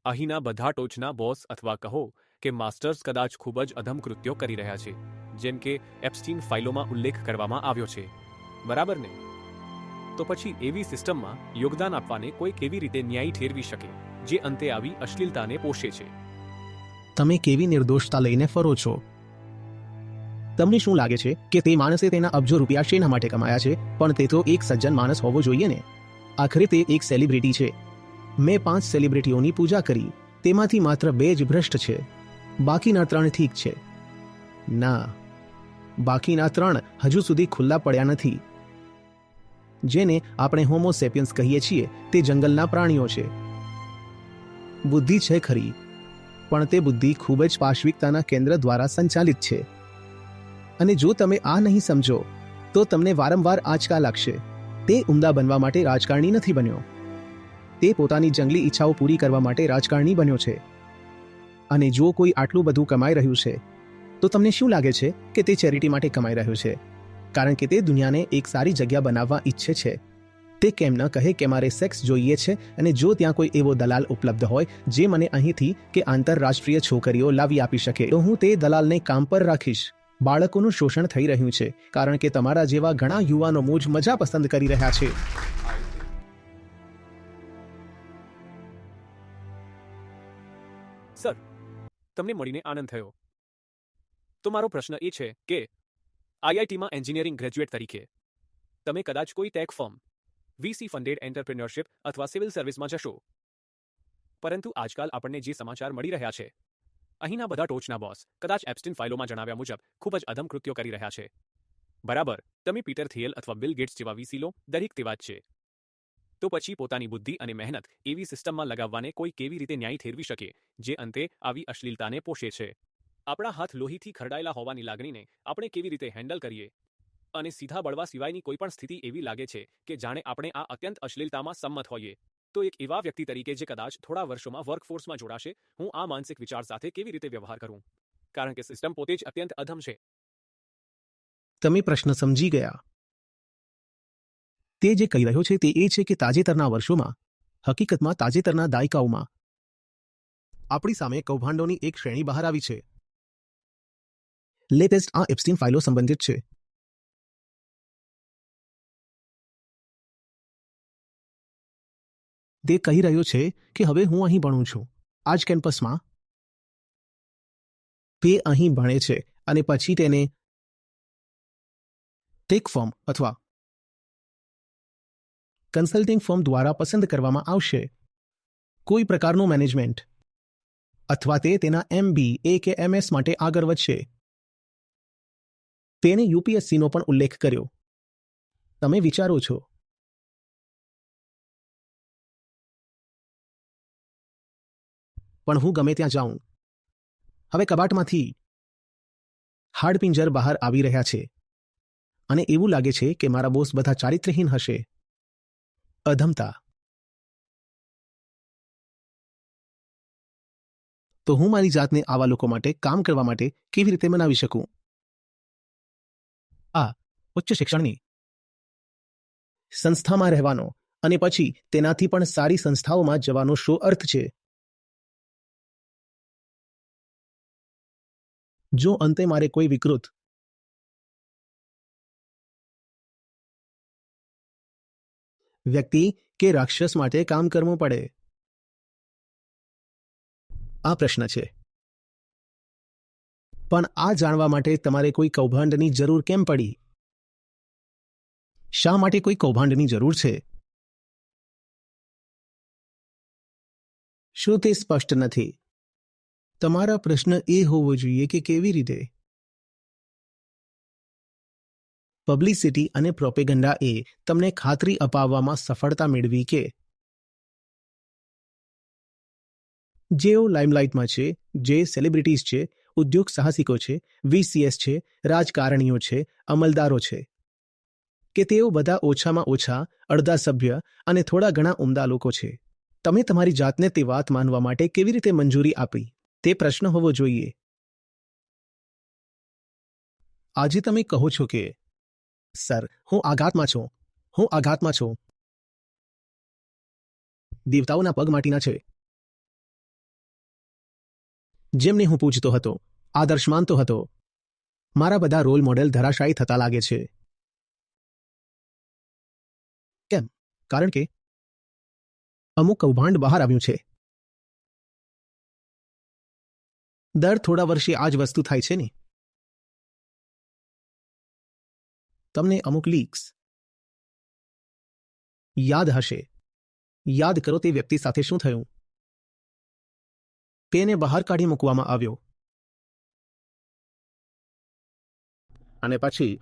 અહીંના બધા ટોચના બોસ અથવા કહો કે માસ્ટર્સ કદાચ ખૂબ જ અધમ કૃત્યો કરી રહ્યા છે, જેમ કે એપ્સ્ટીન ફાઇલોમાં ઉલ્લેખ કરવામાં આવ્યો છે, બરાબર ને? તો પછી એવી સિસ્ટમમાં યોગદાન આપવાને કોઈ કેવી રીતે ન્યાયી ઠેરવી શકે જે અંતે આવી અશ્લીલતાને પોષે છે? તમે કેવી નિર્દોષતા લઈને ફરો છો? તમને શું લાગે છે કે તે માણસે તેના અબજો રૂપિયા શેના માટે કમાયા છે? પણ તે તો એક સજ્જન માણસ હોવો જોઈએ ને. આખરે તે એક સેલિબ્રિટી છે. મેં 5 સેલિબ્રિટીઓની પૂજા કરી, તેમાંથી માત્ર 2 જ ભ્રષ્ટ છે, બાકીના 3 ઠીક છે. ના, બાકીના 3 હજુ સુધી ખુલ્લા પડ્યા નથી. જેને આપણે હોમો સેપિયન્સ કહીએ છીએ તે જંગલના પ્રાણીઓ છે. બુદ્ધિ છે ખરી, પણ તે બુદ્ધિ ખૂબ જ પાશ્વિકતાના કેન્દ્ર દ્વારા સંચાલિત છે. અને જો તમે આ નહીં સમજો તો તમને વારંવાર આંચકા લાગશે. તે ઉમદા બનવા માટે રાજકારણી નથી બન્યો. તે પોતાની જંગલી ઈચ્છાઓ પૂરી કરવા માટે રાજકારણી બન્યો છે. અને જો કોઈ આટલું બધું કમાઈ રહ્યું છે તો તમને શું લાગે છે કે તે ચેરિટી માટે કમાઈ રહ્યું છે? કારણ કે તે દુનિયાને એક સારી જગ્યા બનાવવા ઈચ્છે છે. તે કેમ ન કહે કે મારે સેક્સ જોઈએ છે, અને જો ત્યાં કોઈ એવો દલાલ ઉપલબ્ધ હોય જે મને અહીંથી કે આંતરરાષ્ટ્રીય છોકરીઓ લાવી આપી શકે તો હું તે દલાલને કામ પર રાખીશ. બાળકોનું શોષણ થઈ રહ્યું છે કારણ કે તમારા જેવા ઘણા યુવાનો મોજ મજા પસંદ કરી રહ્યા છે. સર, તમને મળીને આનંદ થયો. તો મારો પ્રશ્ન એ છે કે આઈઆઈટીમાં એન્જિનિયરિંગ ગ્રેજ્યુએટ તરીકે તમે કદાચ કોઈ tech firm, VC funded entrepreneurship અથવા સિવિલ સર્વિસમાં જશો. પરંતુ આજકાલ આપણને જે સમાચાર મળી રહ્યા છે, અહીંના બધા ટોચના બોસ કદાચ એપ્સ્ટીન ફાઇલોમાં જણાવ્યા મુજબ ખૂબ જ અધમ કૃત્યો કરી રહ્યા છે, બરાબર? તમે પીટર થિયેલ અથવા બિલ ગેટ્સ જેવા વીસી લો, દરેક તેવા જ છે. તો પછી પોતાની બુદ્ધિ અને મહેનત એવી સિસ્ટમમાં લગાવવાને કોઈ કેવી રીતે ન્યાય ઠેરવી શકે જે અંતે આવી અશ્લીલતાને પોષે છે? આપણા હાથ લોહીથી ખરડાયેલા હોવાની લાગણીને આપણે કેવી રીતે હેન્ડલ કરીએ? અને સીધા બળવા સિવાયની કોઈ પણ સ્થિતિ એવી લાગે છે કે જાણે આપણે આ અત્યંત અશ્લીલતામાં સંમત હોઈએ. તો એક એવા વ્યક્તિ તરીકે જે કદાચ થોડા વર્ષોમાં વર્કફોર્સમાં જોડાશે, હું આ માનસિક વિચાર સાથે કેવી રીતે વ્યવહાર કરું? કારણ કે સિસ્ટમ પોતે જ અત્યંત અધમ છે. તમે પ્રશ્ન સમજી ગયા. તે જે કહી રહ્યો છે તે એ છે કે તાજેતરના વર્ષોમાં, હકીકતમાં તાજેતરના દાયકાઓમાં, આપણી સામે કૌભાંડોની એક શ્રેણી બહાર આવી છે. લેટેસ્ટ આ એપ્સ્ટીન ફાઇલો સંબંધિત છે. તે કહી રહ્યો છે કે હવે હું અહીં ભણું છું, આ જ કેમ્પસમાં. તે અહીં ભણે છે અને પછી તેને ટેક ફર્મ અથવા કન્સલ્ટિંગ ફર્મ દ્વારા પસંદ કરવામાં આવશે. કોઈ પ્રકારનું મેનેજમેન્ટ. અથવા તે તેના MBA કે MS માટે આગળ વધશે. તેણે UPSCનો પણ ઉલ્લેખ કર્યો. તમે વિચારો છો, પણ હું ગમે ત્યાં જાઉં. હવે કબાટમાંથી હાડપિંજર બહાર આવી રહ્યા છે અને એવું લાગે છે કે મારા બોસ બધા ચારિત્ર્યહીન હશે. અધમતા. તો હું મારી જાતને આવા લોકો માટે કામ કરવા માટે કેવી રીતે મનાવી શકું? આ ઉચ્ચ શિક્ષણની સંસ્થામાં રહેવાનો અને પછી તેનાથી પણ સારી સંસ્થાઓમાં જવાનો શો અર્થ છે? જો અંતે મારે કોઈ વિકૃત વ્યક્તિ કે રાક્ષસ માટે કામ કરવું પડે? આ પ્રશ્ન છે. પણ આ જાણવા માટે તમારે કોઈ કૌભાંડની જરૂર કેમ પડી? શા માટે કોઈ કૌભાંડની જરૂર છે? શું તે સ્પષ્ટ નથી? તમારા પ્રશ્ન એ હોવો જોઈએ કે કેવી રીતે? પબ્લિસિટી અને પ્રોપેગન્ડા એ તમને ખાતરી અપાવવામાં સફળતા મેળવી કે જેઓ લાઇમલાઇટમાં છે, જે સેલિબ્રિટીઝ છે, ઉદ્યોગ સાહસિકો છે, VCS છે, રાજકારણીઓ છે, અમલદારો છે, કે તેઓ બધા ઓછામાં ઓછા અડધા સભ્ય અને થોડા ઘણા ઉમદા લોકો છે. તમે તમારી જાતને તે વાત માનવા માટે કેવી રીતે મંજૂરી આપી? તે પ્રશ્ન હોવો જોઈએ. આજે તમે કહો છો કે સર, હું આઘાતમાં છું, હું આઘાતમાં છું. દેવતાઓના પગ માટીના છે. જેમને હું પૂજતો હતો, આદર્શ માનતો હતો, મારા બધા રોલ મોડેલ ધરાશાયી થતા લાગે છે. કેમ? કારણ કે અમુક કૌભાંડ બહાર આવ્યું છે. દર થોડા વર્ષે આ જ વસ્તુ થાય છે ને. તમને અમુક લીક્સ યાદ હશે. યાદ કરો તે વ્યક્તિ સાથે શું થયું. તેને બહાર કાઢી મૂકવામાં આવ્યો. અને પછી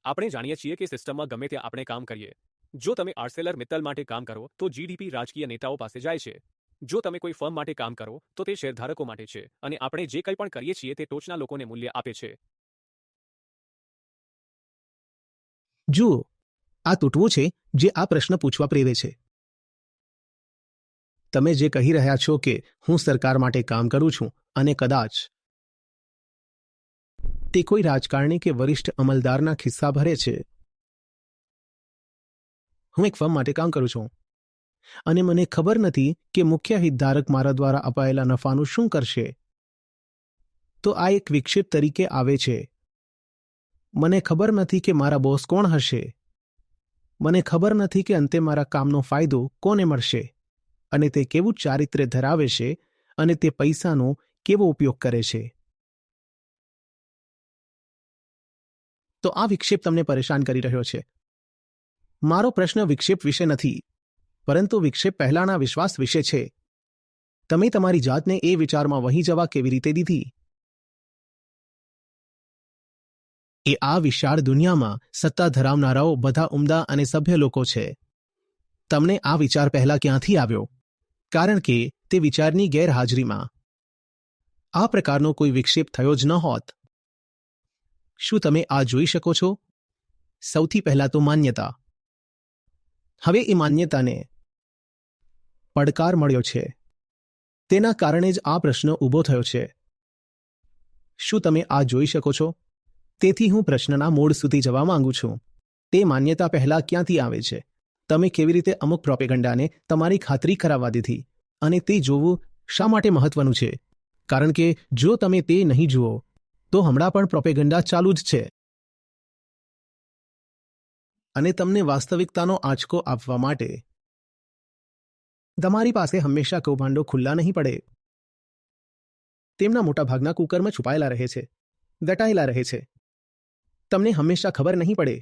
આપણે જાણીએ છીએ કે સિસ્ટમમાં ગમે ત્યાં આપણે કામ કરીએ. જો તમે આર્સેલર મિત્તલ માટે કામ કરો તો જીડીપી રાજકીય નેતાઓ પાસે જાય છે. જો તમે કોઈ ફર્મ માટે કામ કરો તો તે શેરધારકો માટે છે. અને આપણે જે કંઈ પણ કરીએ છીએ તે ટોચના લોકોને મૂલ્ય આપે છે. જુઓ, આ તૂટવું છે જે આ પ્રશ્ન પૂછવા પ્રેરે છે. તમે જે કહી રહ્યા છો કે હું સરકાર માટે કામ કરું છું અને કદાચ તે કોઈ રાજકારણી કે વરિષ્ઠ અમલદારના ખિસ્સા ભરે છે. હું એક ફર્મ માટે કામ કરું છું અને મને ખબર નથી કે મુખ્ય હિતધારક મારા દ્વારા અપાયેલા નફાનું શું કરશે. તો આ એક વિક્ષેપ તરીકે આવે છે. મને ખબર નથી કે મારા બોસ કોણ હશે. મને ખબર નથી કે અંતે મારા કામનો ફાયદો કોને મળશે અને તે કેવું ચારિત્ર્ય ધરાવે છે અને તે પૈસાનો કેવો ઉપયોગ કરે છે. તો આ વિક્ષેપ તમને પરેશાન કરી રહ્યો છે. મારો પ્રશ્ન વિક્ષેપ વિશે નથી, પરંતુ વિક્ષેપ પહેલાના વિશ્વાસ વિશે છે. તમે તમારી જાતને એ વિચારમાં વહી જવા કેવી રીતે દીધી? એ આ વિશાળ દુનિયામાં સત્તા ધરાવનારાઓ બધા ઉમદા અને સભ્ય લોકો છે. તમને આ વિચાર પહેલા ક્યાંથી આવ્યો? કારણ કે તે વિચારની ગેરહાજરીમાં આ પ્રકારનો કોઈ વિક્ષેપ થયો જ ન હોત. શું તમે આ જોઈ શકો છો? સૌથી પહેલા તો માન્યતા. હવે એ માન્યતાને પડકાર મળ્યો છે. તેના કારણે જ આ પ્રશ્ન ઊભો થયો છે. શું તમે આ જોઈ શકો છો? તેથી હું પ્રશ્નના મૂળ સુધી જવા માંગુ છું. તે માન્યતા પહેલા ક્યાંથી આવે છે? તમે કેવી રીતે અમુક પ્રોપેગન્ડાને તમારી ખાતરી કરાવવા દીધી? અને તે જોવું શા માટે મહત્વનું છે? કારણ કે જો તમે તે નહીં જુઓ તો હમણાં પણ પ્રોપેગન્ડા ચાલુ જ છે. અને તમને વાસ્તવિકતાનો આંચકો આપવા માટે તમારી પાસે હંમેશા કૌભાંડો ખુલ્લા નહીં પડે. તેમના મોટાભાગના કુકરમાં છુપાયેલા રહે છે, દટાયેલા રહે છે. તમને હંમેશા ખબર નહીં પડે.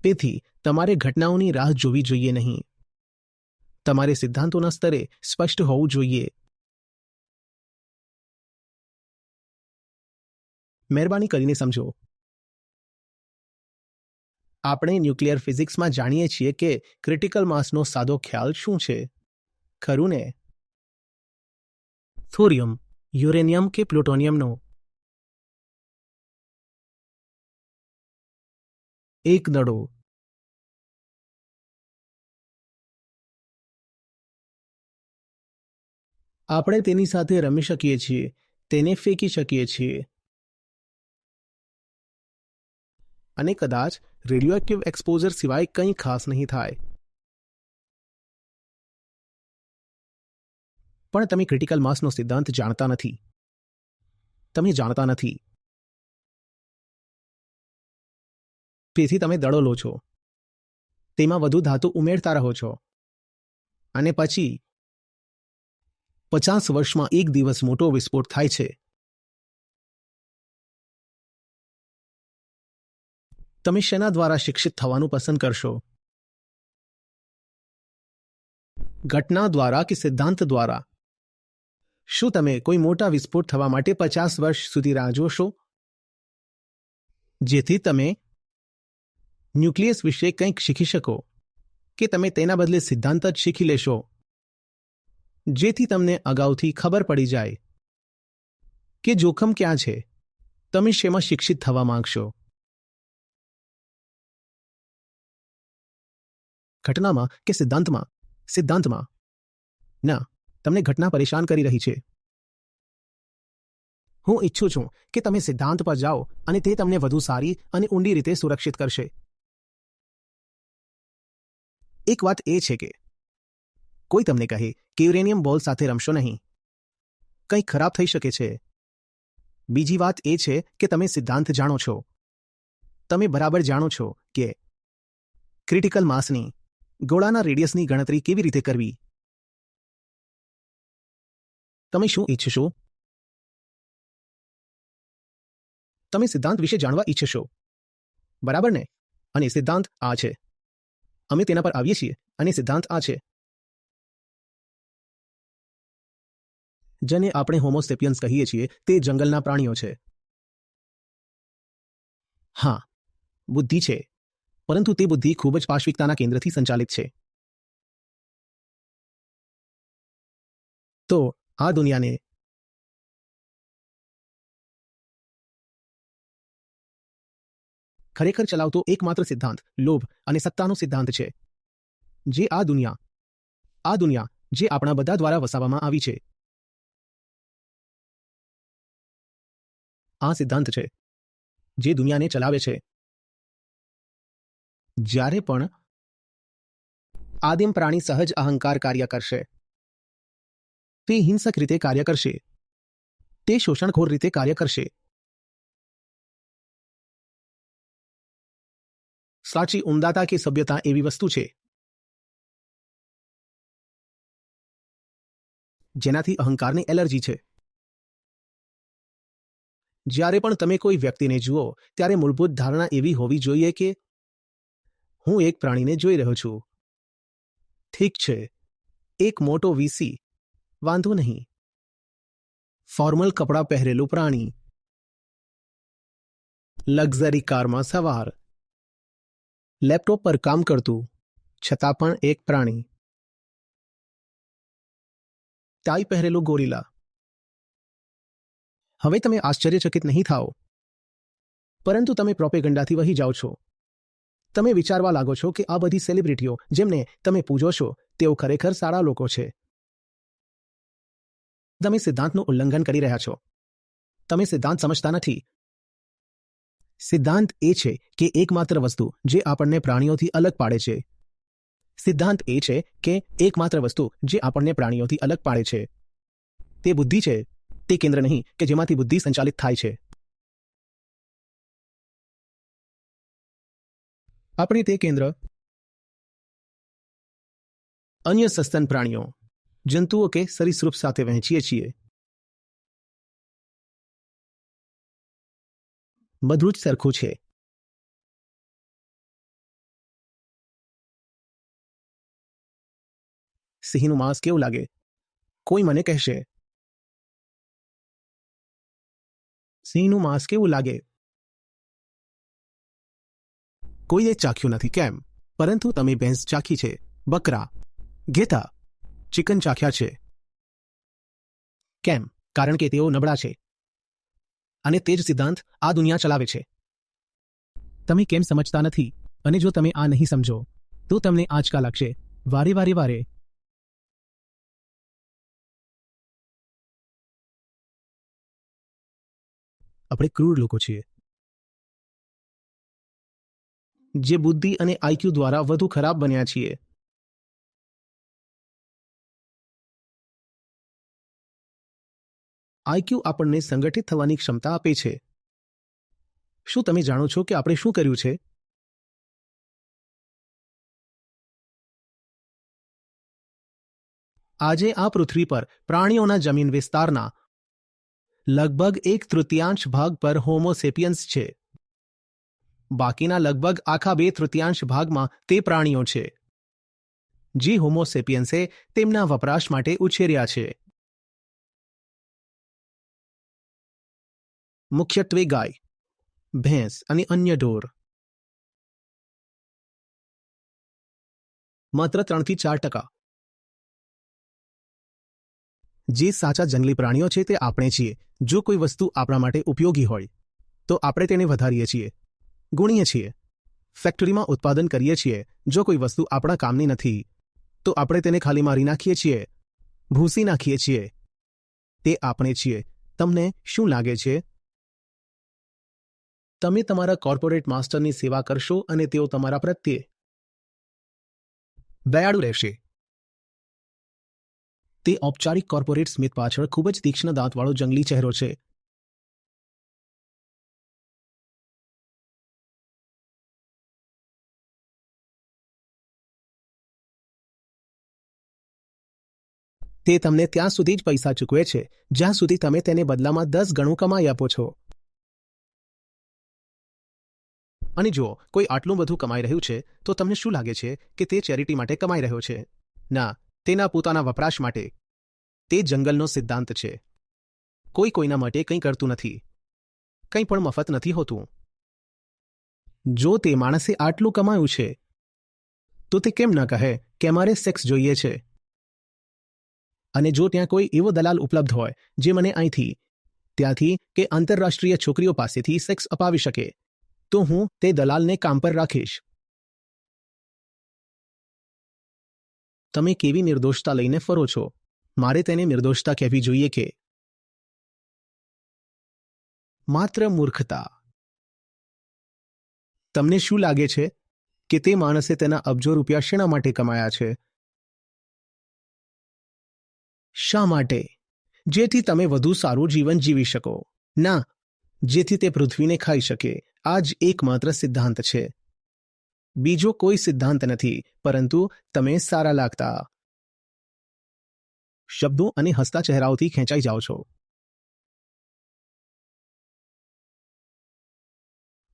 તેથી તમારે ઘટનાઓની રાહ જોવી જોઈએ નહીં. તમારે સિદ્ધાંતોના સ્તરે સ્પષ્ટ હોવું જોઈએ. મહેરબાની કરીને સમજો. આપણે ન્યુક્લિયર ફિઝિક્સમાં જાણીએ છીએ કે ક્રિટિકલ માસનો સાદો ખ્યાલ શું છે, ખરું ને? થોરિયમ, યુરેનિયમ કે પ્લુટોનિયમનો એક દડો. આપણે તેની સાથે રમી શકીએ છીએ, તેને ફેંકી શકીએ છીએ. અને કદાચ રેડિયોએક્ટિવ એક્સપોઝર સિવાય કંઈ ખાસ નહીં થાય. પણ તમે ક્રિટિકલ માસનો સિદ્ધાંત જાણતા નથી. તમે જાણતા નથી. તેથી તમે દડો લો છો, તેમાં વધુ ધાતુ ઉમેરતા રહો છો, અને પછી 50 વર્ષમાં એક દિવસ મોટો વિસ્ફોટ થાય છે. તમે શેના દ્વારા શિક્ષિત થવાનું પસંદ કરશો? ઘટના દ્વારા કે સિદ્ધાંત દ્વારા? શું તમે કોઈ મોટા વિસ્ફોટ થવા માટે 50 વર્ષ સુધી રાહ જોશો જેથી તમે ન્યુક્લિયસ વિશે કંઈક શીખી શકો, કે તમે તેના બદલે સિદ્ધાંત જ શીખી લેશો જેથી તમને અગાઉથી ખબર પડી જાય કે જોખમ ક્યાં છે, તમે શેમાં શિક્ષિત થવા માંગશો? ઘટનામાં કે સિદ્ધાંતમાં? સિદ્ધાંતમાં. ના, તમને ઘટના પરેશાન કરી રહી છે. હું ઈચ્છું છું કે તમે સિદ્ધાંત પર જાઓ અને તે તમને વધુ સારી અને ઊંડી રીતે સુરક્ષિત કરશે. એક વાત એ છે કે કોઈ તમને કહે કે યુરેનિયમ બોલ સાથે રમશો નહીં, કંઈક ખરાબ થઈ શકે છે. બીજી વાત એ છે કે તમે સિદ્ધાંત જાણો છો. તમે બરાબર જાણો છો કે ક્રિટિકલ માસની ગોળાના રેડિયસની ગણતરી કેવી રીતે કરવી. તમે શું ઈચ્છશો? તમે સિદ્ધાંત વિશે જાણવા ઈચ્છશો, બરાબર ને? અને સિદ્ધાંત આ છે. અમે તેના પર આવીએ છીએ અને સિદ્ધાંત આ છે, જેને આપણે હોમોસેપિયન્સ કહીએ છીએ, તે જંગલના પ્રાણીઓ છે. હા, બુદ્ધિ છે, પરંતુ તે બુદ્ધિ ખૂબ જ પાશ્વિકતાના કેન્દ્રથી સંચાલિત છે. તો આ દુનિયાને ખરેખર ચલાવતો એકમાત્ર સિદ્ધાંત લોભ અને સત્તાનો સિદ્ધાંત છે. જે આ દુનિયા જે આપણા બધા દ્વારા વસાવવામાં આવી છે, આ સિદ્ધાંત છે જે દુનિયાને ચલાવે છે. જ્યારે પણ આદિમ પ્રાણી સહજ અહંકાર કાર્ય કરશે, તે હિંસક રીતે કાર્ય કરશે, તે શોષણખોર રીતે કાર્ય કરશે. સાચી ઉમદાતા કે સભ્યતા એવી વસ્તુ છે જેનાથી અહંકારની એલર્જી છે. જ્યારે પણ તમે કોઈ વ્યક્તિને જુઓ ત્યારે મૂળભૂત ધારણા એવી હોવી જોઈએ કે હું એક પ્રાણીને જોઈ રહ્યો છું. ઠીક છે, એક મોટો વીસી, વાંધો નહીં. ફોર્મલ કપડાં પહેરેલું પ્રાણી, લક્ઝરી કારમાં સવાર, લેપટોપ પર કામ કરતું, છતાં પણ એક પ્રાણી. ટાઈ પહેરેલું ગોરીલા. હવે તમે આશ્ચર્યચકિત નહીં થાઓ, પરંતુ તમે પ્રોપેગન્ડાથી વહી જાઓ છો. તમે વિચારવા લાગો છો કે આ બધી સેલિબ્રિટીઓ જેમને તમે પૂજો છો, તેઓ ખરેખર સારા લોકો છે. તમે સિદ્ધાંતનું ઉલ્લંઘન કરી રહ્યા છો. તમે સિદ્ધાંત સમજતા નથી. સિદ્ધાંત એ છે કે એકમાત્ર વસ્તુ જે આપણને પ્રાણીઓથી અલગ પાડે છે, સિદ્ધાંત એ છે કે એકમાત્ર વસ્તુ જે આપણને પ્રાણીઓથી અલગ પાડે છે, તે બુદ્ધિ છે. તે કેન્દ્ર નહીં કે જેમાંથી બુદ્ધિ સંચાલિત થાય છે. આપણે તે કેન્દ્ર અન્ય સસ્તન પ્રાણીઓ, જંતુઓ કે સરીસૃપ સાથે વહેંચીએ છીએ. બધું જ સરખું છે. સિંહનું માંસ કેવું લાગે? કોઈ મને કહેશે. સિંહનું માંસ કેવું લાગે? કોઈએ ચાખ્યું નથી, કેમ? પરંતુ તમે ભેંસ ચાખી છે, બકરા, ઘેટા, ચિકન ચાખ્યા છે. કેમ? કારણ કે તેઓ નબળા છે. અને તે જ સિદ્ધાંત આ દુનિયા ચલાવે છે. તમે કેમ સમજતા નથી? અને જો તમે આ નહીં સમજો તો તમને આંચકા લાગશે વારે. આપણે ક્રૂર લોકો છીએ, જે બુદ્ધિ અને આઈક્યુ દ્વારા વધુ ખરાબ બન્યા છીએ. આઈક્યુ આપણને સંગઠિત થવાની ક્ષમતા આપે છે. શું તમે જાણો છો કે આપણે શું કર્યું છે? આજે આ પૃથ્વી પર પ્રાણીઓના જમીન વિસ્તારના લગભગ 1/3 ભાગ પર હોમોસેપિયન્સ છે. બાકીના લગભગ આખા 2/3 ભાગમાં તે પ્રાણીઓ છે જે હોમોસેપિયન્સે તેમના વપરાશ માટે ઉછેર્યા છે. મુખ્યત્વે ગાય, ભેંસ અને અન્ય ઢોર. માત્ર 3-4%. જે સાચા જંગલી પ્રાણીઓ છે તે આપણે છીએ. જો કોઈ વસ્તુ આપણા માટે ઉપયોગી હોય તો આપણે તેને વધારીએ છીએ, ગુણીએ છીએ. ફેક્ટરીમાં ઉત્પાદન કરીએ છીએ. જો કોઈ વસ્તુ આપણા કામની નથી તો આપણે તેને ખાલી મારી નાખીએ છીએ, ભૂસી નાખીએ છીએ. તે આપણે છીએ. તમને શું લાગે છે? તમે તમારા કોર્પોરેટ માસ્ટરની સેવા કરશો અને તેઓ તમારા પ્રત્યે દયાળુ રહેશે. તે ઔપચારિક કોર્પોરેટ સ્મિત પાછળ ખૂબ જ તીક્ષ્ણ દાંતવાળો જંગલી ચહેરો છે. તે તમને ત્યાં સુધી જ પૈસા ચૂકવે છે જ્યાં સુધી તમે તેને બદલામાં 10 ગણું કમાઈ આપો છો. અને જો કોઈ આટલું બધું કમાઈ રહ્યું છે તો તમને શું લાગે છે કે તે ચેરિટી માટે કમાઈ રહ્યો છે? ના, તેના પોતાના વપરાશ માટે. તે જંગલનો સિદ્ધાંત છે. કોઈ કોઈના માટે કંઈ કરતું નથી. કંઈ પણ મફત નથી હોતું. જો તે માણસે આટલું કમાયું છે તો તે કેમ ન કહે કે અમારે સેક્સ જોઈએ છે? અને જો ત્યાં કોઈ એવો દલાલ ઉપલબ્ધ હોય જે મને અહીંથી, ત્યાંથી કે આંતરરાષ્ટ્રીય છોકરીઓ પાસેથી સેક્સ અપાવી શકે, તો હું તે દલાલને કામ પર રાખીશ. તમે કેવી નિર્દોષતા લઈને ફરો છો? મારે તેને નિર્દોષતા કહેવી જોઈએ કે માત્ર મૂર્ખતા? તમને શું લાગે છે કે તે માણસે તેના અબજો રૂપિયા શેના માટે કમાયા છે? શા માટે? જેથી તમે વધુ સારું જીવન જીવી શકો. ના, જેથી તે પૃથ્વીને ખાઈ શકે. આ જ એકમાત્ર સિદ્ધાંત છે. બીજો કોઈ સિદ્ધાંત નથી, પરંતુ તમે સારા લાગતા શબ્દો અને હસતા ચહેરાઓથી ખેંચાઈ જાઓ છો.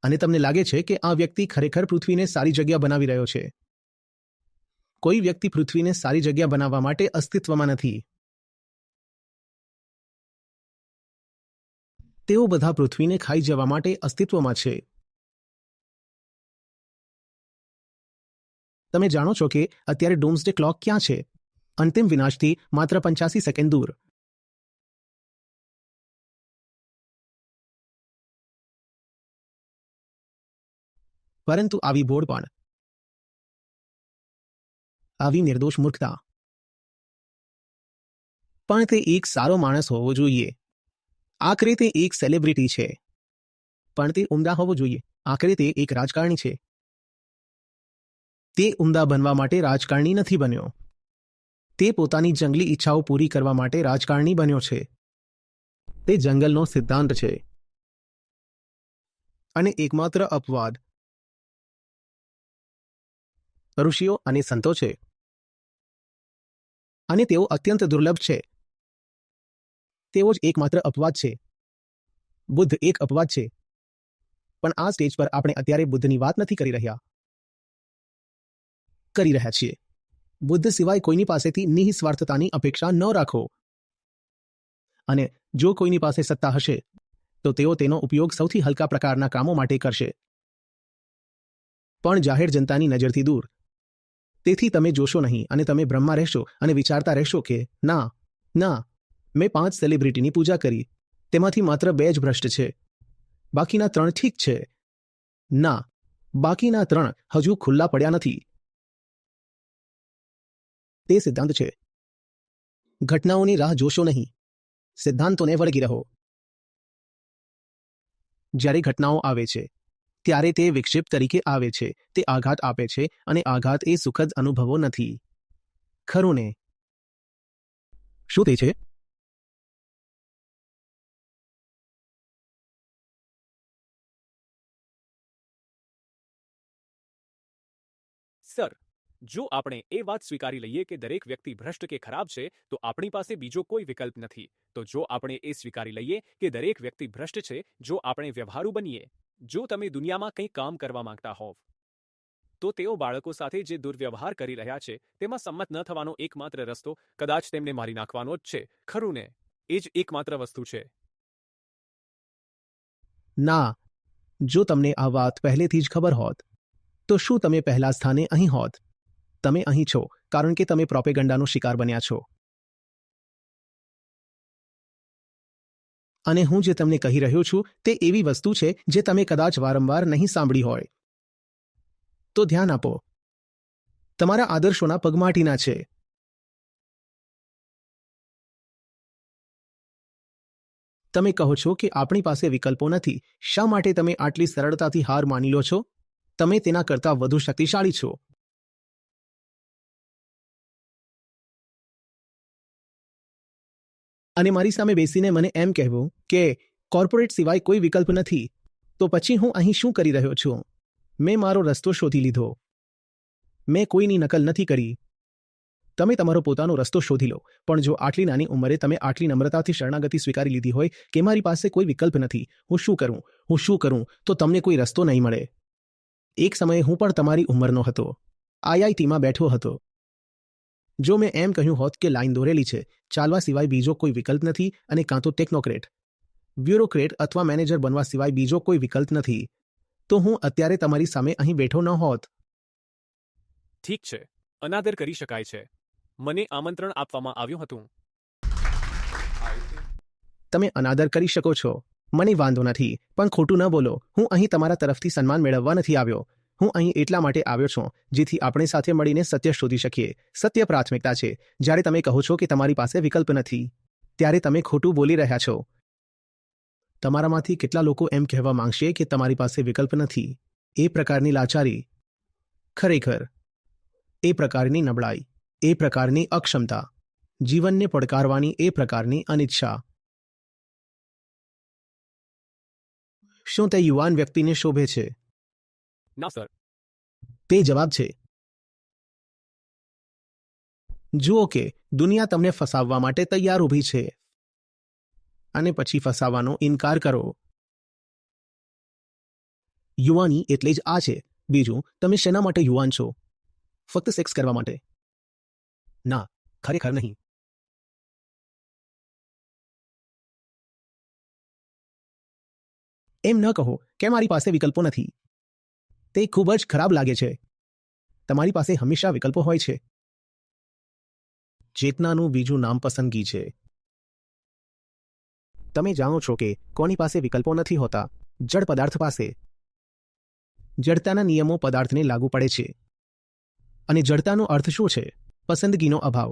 અને તમને લાગે છે કે આ વ્યક્તિ ખરેખર પૃથ્વીને સારી જગ્યા બનાવી રહ્યો છે. કોઈ વ્યક્તિ પૃથ્વીને સારી જગ્યા બનાવવા માટે અસ્તિત્વમાં નથી. તેઓ બધા પૃથ્વીને ખાઈ જવા માટે અસ્તિત્વમાં છે. તમે જાણો છો કે અત્યારે ડોમ્સડે ક્લોક ક્યાં છે? અંતિમ વિનાશથી માત્ર 85 સેકન્ડ દૂર. પરંતુ આવી બોર્ડ પણ, આવી નિર્દોષ મૂર્ખતા. પણ તે એક સારો માણસ હોવો જોઈએ. આખરે તે એક સેલિબ્રિટી છે. પણ તે ઉમદા હોવો જોઈએ. આખરે તે એક રાજકારણી છે. તે ઉમદા બનવા માટે રાજકારણી નથી બન્યો. તે પોતાની જંગલી ઈચ્છાઓ પૂરી કરવા માટે રાજકારણી બન્યો છે. તે જંગલનો સિદ્ધાંત છે. અને એકમાત્ર અપવાદ ઋષિઓ અને સંતો છે. અને તેઓ અત્યંત દુર્લભ છે. તેઓ જ એકમાત્ર અપવાદ છે. બુદ્ધ એક અપવાદ છે. પણ આ સ્ટેજ પર આપણે અત્યારે બુદ્ધની વાત નથી કરી રહ્યા છીએ. બુદ્ધ સિવાય કોઈની પાસેથી નિઃસ્વાર્થતાની અપેક્ષા ન રાખો. અને જો કોઈની પાસે સત્તા હશે તો તેઓ તેનો ઉપયોગ સૌથી હલકા પ્રકારના કામો માટે કરશે, પણ જાહેર જનતાની નજરથી દૂર. તેથી તમે જોશો નહીં અને તમે ભ્રમમાં રહેશો અને વિચારતા રહેશો કે ના, મેં 5 સેલિબ્રિટીની પૂજા કરી, તેમાંથી માત્ર 2 જ ભ્રષ્ટ છે, બાકીના 3 ઠીક છે. ના, બાકીના 3 હજુ ખુલ્લા પડ્યા નથી. તે સિદ્ધાંત છે. ઘટનાઓની રાહ જોશો નહીં, સિદ્ધાંતોને વળગી રહો. જ્યારે ઘટનાઓ આવે છે ત્યારે તે વિક્ષેપ તરીકે આવે છે. તે આઘાત આપે છે અને આઘાત એ સુખદ અનુભવો નથી. ખરું ને? શું તે છે? સર, જો આપણે એ વાત સ્વીકારી લઈએ કે દરેક વ્યક્તિ ભ્રષ્ટ કે ખરાબ છે, તો આપણી પાસે બીજો કોઈ વિકલ્પ નથી. તો જો આપણે એ સ્વીકારી લઈએ કે દરેક વ્યક્તિ ભ્રષ્ટ છે, જો આપણે વ્યવહારુ બનીએ, જો તમે દુનિયામાં કંઈ કામ કરવા માંગતા હોવ, તો તેઓ બાળકો સાથે જે દુર્વ્યવહાર કરી રહ્યા છે તેમાં સંમત ન થવાનો એકમાત્ર રસ્તો કદાચ તેમને મારી નાખવાનો જ છે. ખરું ને? એ જ એકમાત્ર વસ્તુ છે. ના, જો તમને આ વાત પહેલેથી જ ખબર હોત તો શું તમે પહેલા સ્થાને અહીં હોત? તમે અહીં છો કારણ કે તમે પ્રોપેગન્ડાનો શિકાર બન્યા છો. અને હું જે તમને કહી રહ્યો છું તે એવી વસ્તુ છે જે તમે કદાચ વારંવાર નહીં સાંભળી હોય. તો ધ્યાન આપો. તમારા આદર્શોના પગમાટીના છે. તમે કહો છો કે આપણી પાસે વિકલ્પો નથી. શા માટે તમે આટલી સરળતાથી હાર માની લો છો? તમે તેના કરતાં વધુ શક્તિશાળી છો. અને મારી સામે બેસીને મને એમ કહેવું કે કોર્પોરેટ સિવાય કોઈ વિકલ્પ નથી, તો પછી હું અહીં શું કરી રહ્યો છું? મેં મારો રસ્તો શોધી લીધો. મેં કોઈની નકલ નથી કરી. તમે તમારો પોતાનો રસ્તો શોધી લો. પણ જો આટલી નાની ઉંમરે તમે આટલી નમ્રતાથી શરણાગતિ સ્વીકારી લીધી હોય કે મારી પાસે કોઈ વિકલ્પ નથી, હું શું કરું, તો તમને કોઈ રસ્તો નહીં મળે. એક સમયે હું પણ તમારી ઉંમરનો હતો. આઈઆઈટીમાં બેઠો હતો. જો મેં એમ કહ્યું હોત કે લાઈન દોરેલી છે, ચાલવા સિવાય બીજો કોઈ વિકલ્પ નથી, અને કાં તો ટેકનોક્રેટ, બ્યુરોક્રેટ અથવા મેનેજર બનવા સિવાય બીજો કોઈ વિકલ્પ નથી, તો હું અત્યારે તમારી સામે અહીં બેઠો ન હોત. ઠીક છે, અનાદર કરી શકાય છે. મને આમંત્રણ આપવામાં આવ્યું હતું. તમે અનાદર કરી શકો છો, મને વાંધો નથી, પણ ખોટું ન બોલો. હું અહીં તમારા તરફથી સન્માન મેળવવા નથી આવ્યો. હું અહીં એટલા માટે આવ્યો છું જેથી આપણે સાથે મળીને સત્ય શોધી શકીએ. સત્ય પ્રાથમિકતા છે. જ્યારે તમે કહો છો કે તમારી પાસે વિકલ્પ નથી, ત્યારે તમે ખોટું બોલી રહ્યા છો. તમારામાંથી કેટલા લોકો એમ કહેવા માંગશે કે તમારી પાસે વિકલ્પ નથી? એ પ્રકારની લાચારી, ખરેખર એ પ્રકારની નબળાઈ, એ પ્રકારની અક્ષમતા, જીવનને પડકારવાની એ પ્રકારની અનિચ્છા. શું તે યુવાન વ્યક્તિને શોભે છે? ના સર. તે જવાબ છે. જુઓ કે દુનિયા તમને ફસાવવા માટે તૈયાર ઊભી છે, અને પછી ફસાવવાનો ઇનકાર કરો. યુવાની એટલે જ આ છે. બીજું, તમે શેના માટે યુવાન છો? ફક્ત સેક્સ કરવા માટે? ના, ખરેખર નહીં. એમ ન કહો કે મારી પાસે વિકલ્પો નથી. તે ખૂબ જ ખરાબ લાગે છે. તમારી પાસે હંમેશા વિકલ્પો હોય છે. ચેતનાનું બીજું નામ પસંદગી છે. તમે જાણો છો કે કોની પાસે વિકલ્પો નથી હોતા? જડ પદાર્થ પાસે. જડતાના નિયમો પદાર્થને લાગુ પડે છે. અને જડતાનો અર્થ શું છે? પસંદગીનો અભાવ.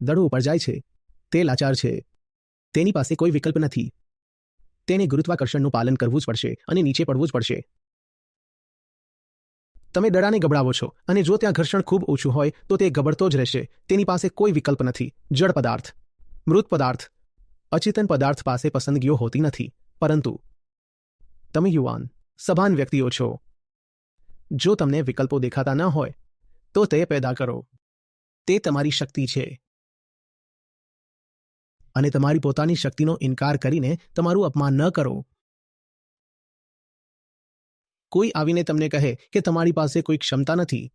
દડો ઉપર જાય છે, તે લાચાર છે. તેની પાસે કોઈ વિકલ્પ નથી. તેને ગુરુત્વાકર્ષણનું પાલન કરવું જ પડશે અને નીચે પડવું જ પડશે. તમે દડાને ગબડાવો છો, અને જો ત્યાં ઘર્ષણ ખૂબ ઓછું હોય તો તે ગબડતો જ રહેશે. તેની પાસે કોઈ વિકલ્પ નથી. જડ પદાર્થ, મૃત પદાર્થ, અચેતન પદાર્થ પાસે પસંદગીઓ હોતી નથી. પરંતુ તમે યુવાન, સભાન વ્યક્તિઓ છો. જો તમને વિકલ્પો દેખાતા ન હોય તો તે પેદા કરો. તે તમારી શક્તિ છે. અને તમારી પોતાની શક્તિનો ઇનકાર કરીને તમારું અપમાન ન કરો. કોઈ આવીને તમને કહે કે તમારી પાસે કોઈ ક્ષમતા નથી,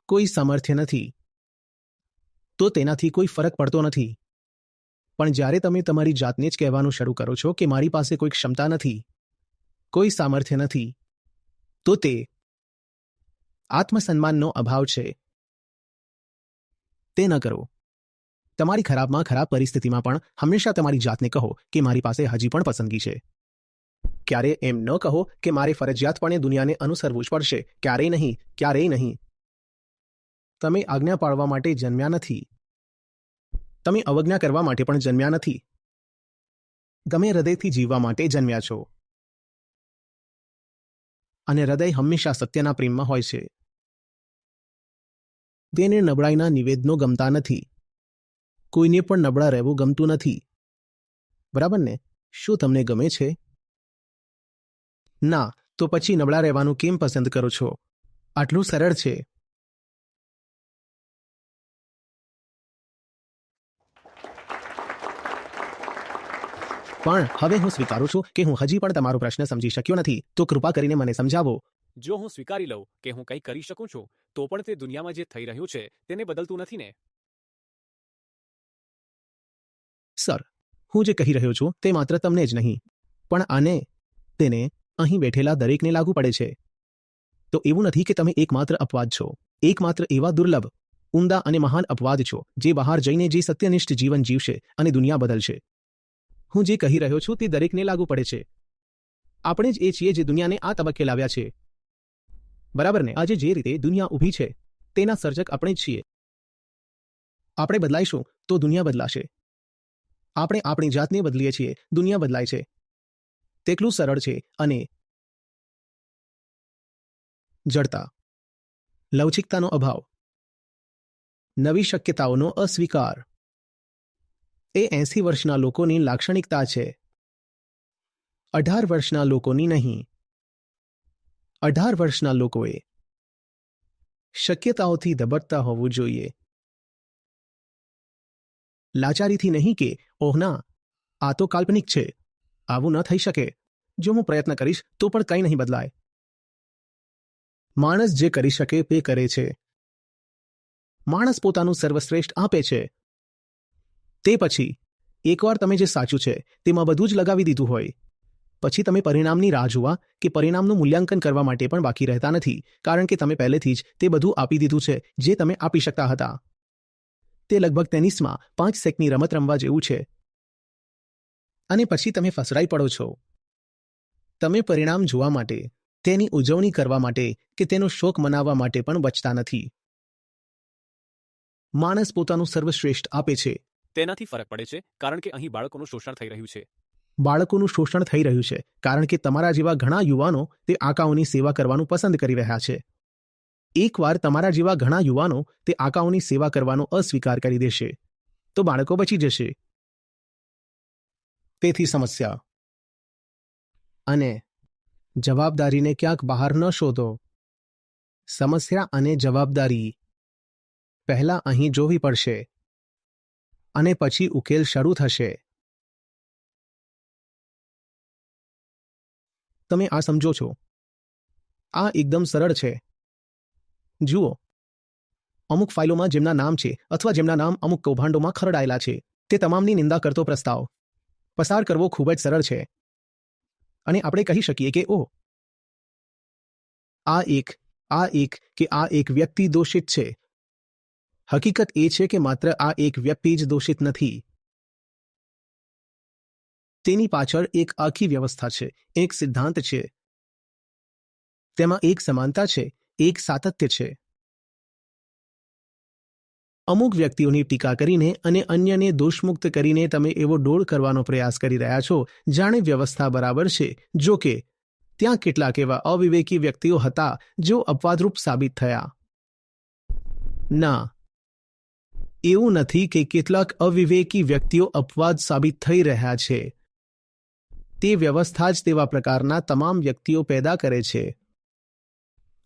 કોઈ સામર્થ્ય નથી, તો તેનાથી કોઈ ફરક પડતો નથી. પણ જ્યારે તમે તમારી જાતને જ કહેવાનું શરૂ કરો છો કે મારી પાસે કોઈ ક્ષમતા નથી, કોઈ સામર્થ્ય નથી, તો તે આત્મસન્માનનો અભાવ છે. તે ન કરો. તમારી ખરાબમાં ખરાબ પરિસ્થિતિમાં પણ હંમેશા તમારી જાતને કહો કે મારી પાસે હજી પણ પસંદગી છે. ક્યારે એમ ન કહો કે મારે ફરજિયાતપણે દુનિયાને અનુસરવું જ પડશે. ક્યારેય નહીં, ક્યારેય નહીં. તમે આજ્ઞા પાળવા માટે જન્મ્યા નથી. તમે અવજ્ઞા કરવા માટે પણ જન્મ્યા નથી. તમે હૃદયથી જીવવા માટે જન્મ્યા છો. અને હૃદય હંમેશા સત્યના પ્રેમમાં હોય છે. તેને નબળાઈના નિવેદનો ગમતા નથી. કોઈને પણ નબળા રહેવું ગમતું નથી. બરાબર ને? શું તમને ગમે છે? ના, તો પછી નબળા રહેવાનું કેમ પસંદ કરો છો? આટલું સરળ છે. પણ હવે હું સ્વીકારું છું કે હું હજી પણ તમારો પ્રશ્ન સમજી શક્યો નથી. તો કૃપા કરીને મને સમજાવો. જો હું સ્વીકારી લઉં કે હું કંઈ કરી શકું છું, તો પણ તે દુનિયામાં જે થઈ રહ્યું છે તેને બદલતું નથી ને? સર, હું જે કહી રહ્યો છું તે માત્ર તમને જ નહીં, પણ તેને અહીં બેઠેલા દરેકને લાગુ પડે છે. તો એવું નથી કે તમે એકમાત્ર અપવાદ છો, એકમાત્ર એવા દુર્લભ, ઉમદા અને મહાન અપવાદ છો જે બહાર જઈને જે સત્યનિષ્ઠ જીવન જીવશે અને દુનિયા બદલશે. હું જે કહી રહ્યો છું તે દરેકને લાગુ પડે છે. આપણે જ એ છીએ જે દુનિયાને આ તબક્કે લાવ્યા છે. બરાબર ને? આજે જે રીતે દુનિયા ઊભી છે તેના સર્જક આપણે જ છીએ. આપણે બદલાઈશું તો દુનિયા બદલાશે. આપણે આપણી જાતને બદલીએ છીએ, દુનિયા બદલાય છે. તેટલું સરળ છે. અને જડતા, લવચિકતાનો અભાવ, નવી શક્યતાઓનો અસ્વીકાર, એ 80 વર્ષના લોકોની લાક્ષણિકતા છે, 18 વર્ષના લોકોની નહીં. 18 વર્ષના લોકોએ શક્યતાઓથી ધબકતા હોવું જોઈએ. લાચારીથી નહીં કે ઓહ ના, આ તો કાલ્પનિક છે, આવું ન થઈ શકે, જો હું પ્રયત્ન કરીશ તો પણ કંઈ નહીં બદલાય. માણસ જે કરી શકે તે કરે છે. માણસ પોતાનું સર્વશ્રેષ્ઠ આપે છે. તે પછી એકવાર તમે જે સાચું છે તેમાં બધું જ લગાવી દીધું હોય, પછી તમે પરિણામની રાહ જોવા કે પરિણામનું મૂલ્યાંકન કરવા માટે પણ બાકી રહેતા નથી, કારણ કે તમે પહેલેથી જ તે બધું આપી દીધું છે જે તમે આપી શકતા હતા. તે લગભગ ટેનિસમાં 5 સેટની રમત રમવા જેવું છે. અને પછી તમે ફસરાઈ પડો છો. તમે પરિણામ જોવા માટે, તેની ઉજવણી કરવા માટે કે તેનો શોક મનાવવા માટે પણ બચતા નથી. માણસ પોતાનું સર્વશ્રેષ્ઠ આપે છે. તેનાથી ફરક પડે છે કારણ કે અહીં બાળકોનું શોષણ થઈ રહ્યું છે. બાળકોનું શોષણ થઈ રહ્યું છે કારણ કે તમારા જેવા ઘણા યુવાનો તે આંકાઓની સેવા કરવાનું પસંદ કરી રહ્યા છે. એકવાર તમારા જેવા ઘણા યુવાનો તે આંકાઓની સેવા કરવાનો અસ્વીકાર કરી દેશે તો બાળકો બચી જશે. તેથી સમસ્યા અને જવાબદારીને ક્યાંક બહાર ન શોધો. સમસ્યા અને જવાબદારી પહેલા અહીં જોવી પડશે અને પછી ઉકેલ શરૂ થશે. તમે આ સમજો છો? આ એકદમ સરળ છે. જુઓ, અમુક ફાઇલોમાં જેમના નામ છે અથવા જેમના નામ અમુક કૌભાંડોમાં ખરડાયેલા છે, તે તમામની નિંદા કરતો પ્રસ્તાવ પસાર કરવો ખૂબ જ સરળ છે. અને આપણે કહી શકીએ કે ઓહ, આ એક વ્યક્તિ દોષિત છે. હકીકત એ છે કે માત્ર આ એક વ્યક્તિ જ દોષિત નથી. તેની પાછળ એક આખી વ્યવસ્થા છે, એક સિદ્ધાંત છે. તેમાં એક સમાનતા છે, એક સાતત્ય છે. અમુક વ્યક્તિઓની ટીકા કરીને અને અન્યને દોષમુક્ત કરીને તમે એવો ડોળ કરવાનો પ્રયાસ કરી રહ્યા છો જાણે વ્યવસ્થા બરાબર છે. જો કે ત્યાં કેટલાક એવા અવિવેકી વ્યક્તિઓ હતા જેઓ અપવાદરૂપ સાબિત થયા. ના, એવું નથી કે કેટલાક અવિવેકી વ્યક્તિઓ અપવાદ સાબિત થઈ રહ્યા છે. તે વ્યવસ્થા જ તેવા પ્રકારના તમામ વ્યક્તિઓ પેદા કરે છે.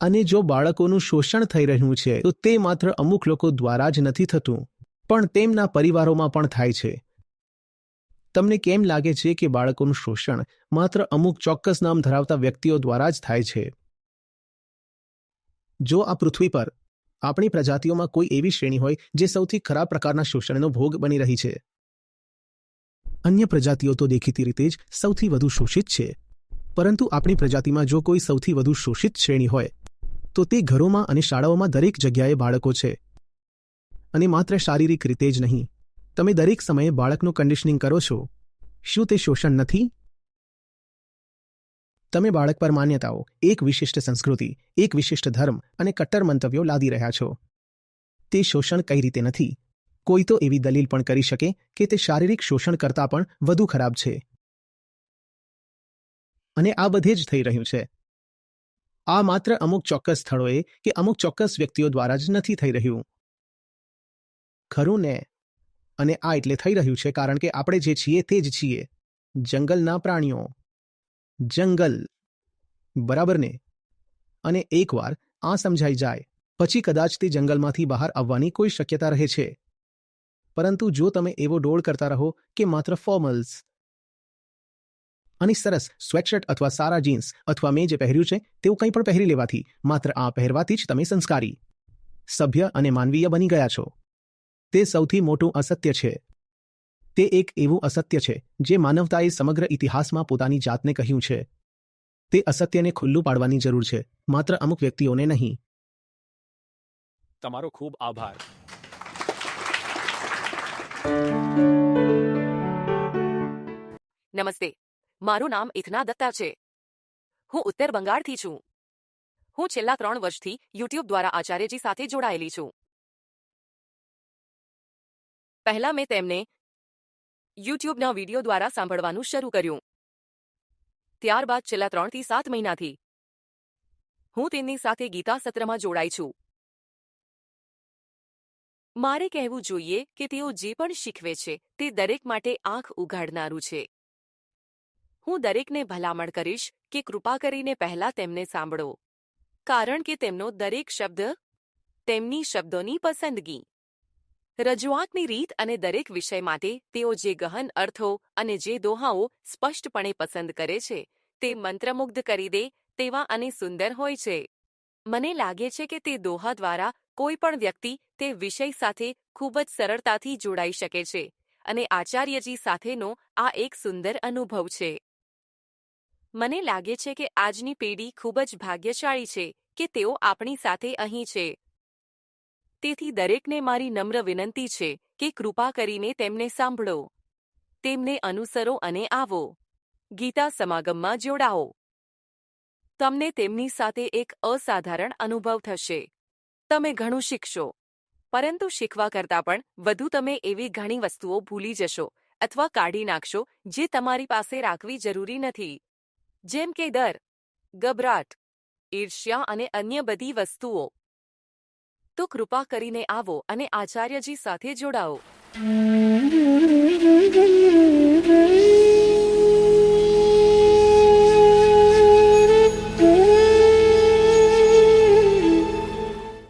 અને જો બાળકોનું શોષણ થઈ રહ્યું છે તો તે માત્ર અમુક લોકો દ્વારા જ નથી થતું, પણ તેમના પરિવારોમાં પણ થાય છે. તમને કેમ લાગે છે કે બાળકોનું શોષણ માત્ર અમુક ચોક્કસ નામ ધરાવતા વ્યક્તિઓ દ્વારા જ થાય છે? જો આ પૃથ્વી પર આપણી પ્રજાતિઓમાં કોઈ એવી શ્રેણી હોય જે સૌથી ખરાબ પ્રકારના શોષણનો ભોગ બની રહી છે, અન્ય પ્રજાતિઓ તો દેખીતી રીતે જ સૌથી વધુ શોષિત છે, પરંતુ આપણી પ્રજાતિમાં જો કોઈ સૌથી વધુ શોષિત શ્રેણી હોય તો તે ઘરોમાં અને શાળાઓમાં દરેક જગ્યાએ બાળકો છે. અને માત્ર શારીરિક રીતે જ નહીં, તમે દરેક સમયે બાળકનું કન્ડિશનિંગ કરો છો. શું તે શોષણ નથી? તમે બાળક પર માન્યતાઓ, એક વિશિષ્ટ સંસ્કૃતિ, એક વિશિષ્ટ ધર્મ અને કટ્ટર મંતવ્યો લાદી રહ્યા છો. તે શોષણ કઈ રીતે નથી? કોઈ તો એવી દલીલ પણ કરી શકે કે તે શારીરિક શોષણ કરતાં પણ વધુ ખરાબ છે. અને આ બધે જ થઈ રહ્યું છે. આ માત્ર અમુક ચોક્કસ સ્થળોએ કે અમુક ચોક્કસ વ્યક્તિઓ દ્વારા જ નથી થઈ રહ્યું. ખરું ને? અને આ એટલે થઈ રહ્યું છે કારણ કે આપણે જે છીએ તે જ છીએ, જંગલના પ્રાણીઓ. જંગલ, બરાબર ને? અને એકવાર આ સમજાઈ જાય પછી કદાચ તે જંગલમાંથી બહાર આવવાની કોઈ શક્યતા રહે છે. પરંતુ જો તમે એવો ડોળ કરતા રહો કે માત્ર ફોર્મલ્સ અને સરસ સ્વેટશર્ટ અથવા સારા જીન્સ અથવા મેં જે પહેર્યું છે તેવું કંઈ પણ પહેરી લેવાથી, માત્ર આ પહેરવાથી જ તમે સંસ્કારી, સભ્ય અને માનવીય બની ગયા છો. તે સૌથી મોટું અસત્ય છે. તે એક એવું અસત્ય છે જે માનવતાએ સમગ્ર ઇતિહાસમાં પોતાની જાતને કહ્યું છે. તે અસત્યને ખુલ્લું પાડવાની જરૂર છે, માત્ર અમુક વ્યક્તિઓને નહીં. તમારો ખૂબ આભાર. નમસ્તે, મારું નામ ઇથના દત્તા છે. હું ઉત્તર બંગાળથી છું. હું છેલ્લા 3 વર્ષથી યુટ્યુબ દ્વારા આચાર્યજી સાથે જોડાયેલી છું. પહેલા મેં તેમને યુટ્યુબના વિડીયો દ્વારા સાંભળવાનું શરૂ કર્યું. ત્યારબાદ છેલ્લા 3 થી 7 મહિનાથી હું તેમની સાથે ગીતા સત્રમાં જોડાઈ છું. મારે કહેવું જોઈએ કે તેઓ જે પણ શીખવે છે તે દરેક માટે આંખ ઉઘાડનારું છે. હું દરેકને ભલામણ કરીશ કે કૃપા કરીને પહેલા તેમને સાંભળો, કારણ કે તેમનો દરેક શબ્દ તેમની શબ્દોની પસંદગી, રજૂઆતની રીત અને દરેક વિષય માટે તેઓ જે ગહન અર્થો અને જે દોહાઓ સ્પષ્ટપણે પસંદ કરે છે તે મંત્રમુગ્ધ કરી દે તેવા અને સુંદર હોય છે. મને લાગે છે કે તે દોહા દ્વારા કોઈ પણ વ્યક્તિ તે વિષય સાથે ખૂબ જ સરળતાથી જોડાઈ શકે છે અને આચાર્યજી સાથેનો આ એક સુંદર અનુભવ છે. મને લાગે છે કે આજની પેઢી ખૂબ જ ભાગ્યશાળી છે કે તેઓ આપણી સાથે અહીં છે. તેથી દરેકને મારી નમ્ર વિનંતી છે કે કૃપા કરીને તેમને સાંભળો, તેમને અનુસરો અને આવો. ગીતા સમાગમમાં જોડાઓ. તમને તેમની સાથે એક અસાધારણ અનુભવ થશે. તમે ઘણું શીખશો, પરંતુ શીખવા કરતાં પણ વધુ તમે એવી ઘણી વસ્તુઓ ભૂલી જશો અથવા કાઢી નાખશો જે તમારી પાસે રાખવી જરૂરી નથી, જેમ કે ડર, ગભરાટ, ઈર્ષ્યા અને અન્ય બધી વસ્તુઓ. તો કૃપા કરીને આવો અને આચાર્યજી સાથે જોડાઓ.